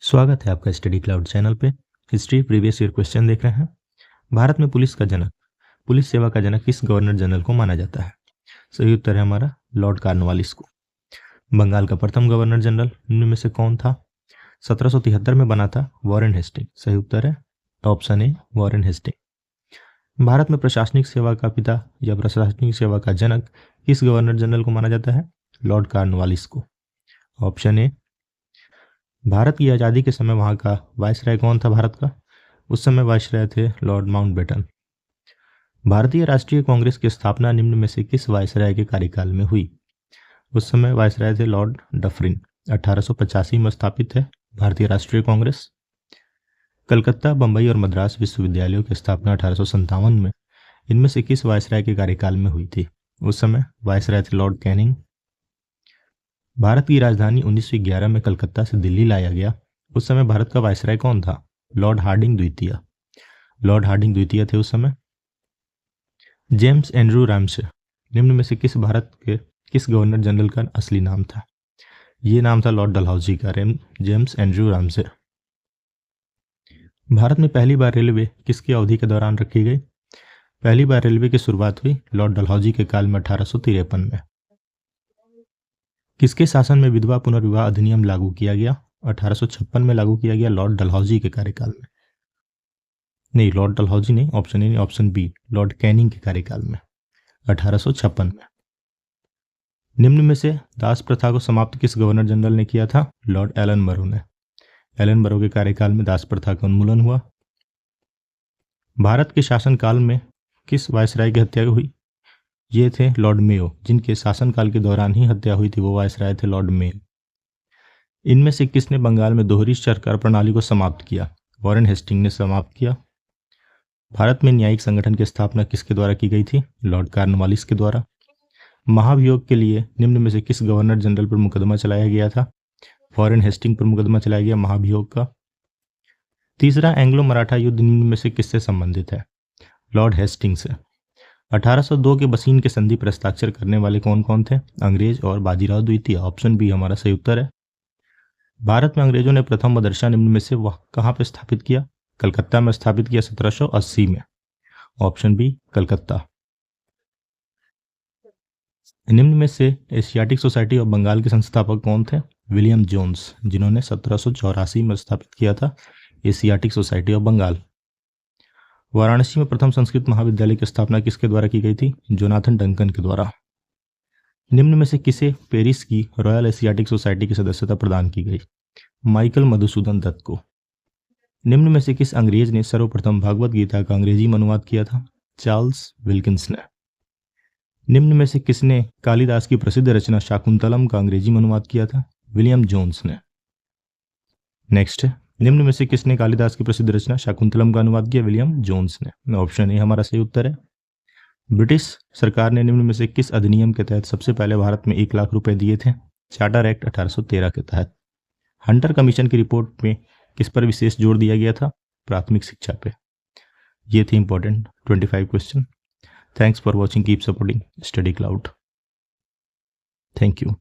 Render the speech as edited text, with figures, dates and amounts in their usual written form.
स्वागत है आपका स्टडी क्लाउड चैनल पे। हिस्ट्री प्रीवियस ईयर क्वेश्चन देख रहे हैं। भारत में पुलिस सेवा का जनक किस गवर्नर जनरल को माना जाता है? सही उत्तर है हमारा लॉर्ड कॉर्नवालिस को। बंगाल का प्रथम गवर्नर जनरल निम्न में से कौन था? 1773 में बना था वॉरेन हेस्टिंग। सही उत्तर है option A Warren Hastings. Bharat में प्रशासनिक सेवा का पिता या प्रशासनिक सेवा का जनक किस गवर्नर जनरल को माना जाता है? लॉर्ड कॉर्नवालिस को। Option A. भारत की आज़ादी के समय वहाँ का वायसराय कौन था भारत का? उस समय वायसराय थे लॉर्ड माउंटबेटन। भारतीय राष्ट्रीय कांग्रेस की स्थापना निम्न में से किस वायसराय के कार्यकाल में हुई? उस समय वायसराय थे लॉर्ड डफरिन। 1885 में स्थापित है भारतीय राष्ट्रीय कांग्रेस। कलकत्ता, बंबई और मद्रास विश्वविद्यालयों की स्थापना 1857 में इनमें से किस वायसराय के कार्यकाल में हुई थी? उस समय वायसराय थे लॉर्ड कैनिंग। भारत की राजधानी 1911 में कलकत्ता से दिल्ली लाया गया। उस समय भारत का वायसराय कौन था? लॉर्ड हार्डिंग द्वितीय। लॉर्ड हार्डिंग द्वितीय थे उस समय। जेम्स एंड्रू रामसे निम्न में से किस भारत के किस गवर्नर जनरल का असली नाम था? ये नाम था लॉर्ड डलहौजी का, जेम्स एंड्रू रामसे। भारत में पहली बार रेलवे किसकी अवधि के दौरान रखी गई? पहली बार रेलवे की शुरुआत हुई लॉर्ड डलहौजी के काल में 1853 में। किसके शासन में विधवा पुनर्विवाह अधिनियम लागू किया गया? 1856 में लागू किया गया लॉर्ड डलहौजी के कार्यकाल में। नहीं, लॉर्ड डलहौजी नहीं, ऑप्शन ए नहीं, ऑप्शन बी लॉर्ड कैनिंग के कार्यकाल में 1856 में। निम्न में से दास प्रथा को समाप्त किस गवर्नर जनरल ने किया था? लॉर्ड एलन बरो ने। एलन बरो के कार्यकाल में दास प्रथा का उन्मूलन हुआ। भारत के शासनकाल में किस वायसराय की हत्या हुई? ये थे लॉर्ड मेयो, जिनके शासनकाल के दौरान ही हत्या हुई थी, वो वायसराय थे लॉर्ड मेयो। इनमें से किसने बंगाल में दोहरी सरकार प्रणाली को समाप्त किया? वॉरेन हेस्टिंग ने समाप्त किया। भारत में न्यायिक संगठन की स्थापना किसके द्वारा की गई थी? लॉर्ड कॉर्नवालिस के द्वारा। महाभियोग के लिए निम्न में से किस गवर्नर जनरल पर मुकदमा चलाया गया था? वॉरेन हेस्टिंग पर मुकदमा चलाया गया महाभियोग का। तीसरा एंग्लो मराठा युद्ध निम्न में से किससे संबंधित है? लॉर्ड हेस्टिंग से। 1802 के बसीन के संधि पर हस्ताक्षर करने वाले कौन कौन थे? अंग्रेज और बाजीराव द्वितीय। ऑप्शन बी हमारा सही उत्तर है। भारत में अंग्रेजों ने प्रथम मदरसा निम्न में से वह कहाँ पर स्थापित किया? कलकत्ता में स्थापित किया 1780 में। Option B Calcutta. निम्न में से एशियाटिक सोसाइटी ऑफ बंगाल के संस्थापक कौन थे? विलियम जोन्स, जिन्होंने 1784 में स्थापित किया था Asiatic Society of Bengal. Varanasi में प्रथम संस्कृत महाविद्यालय की स्थापना किसके द्वारा की गई थी? जोनाथन डंकन के द्वारा। निम्न में से किसे पेरिस की रॉयल एशियाटिक सोसाइटी की सदस्यता प्रदान की गई? माइकल मधुसूदन दत्त को। निम्न में से किस अंग्रेज ने सर्वप्रथम भगवत गीता का अंग्रेजी में अनुवाद किया था? चार्ल्स विल्किंस ने। निम्न में से किसने कालिदास की प्रसिद्ध रचना शाकुंतलम का अंग्रेजी में अनुवाद किया था? विलियम जोन्स ने। नेक्स्ट, निम्न में से किसने कालिदास की प्रसिद्ध रचना शाकुंतलम का अनुवाद किया? विलियम जोन्स ने। ऑप्शन ए हमारा सही उत्तर है। ब्रिटिश सरकार ने निम्न में से किस अधिनियम के तहत सबसे पहले भारत में 1 लाख रुपए दिए थे? चार्टर एक्ट 1813 के तहत। हंटर कमीशन की रिपोर्ट में किस पर विशेष जोर दिया गया था? प्राथमिक शिक्षा पे। ये थे important 25 question. Thanks for watching, keep supporting study cloud. Thank you.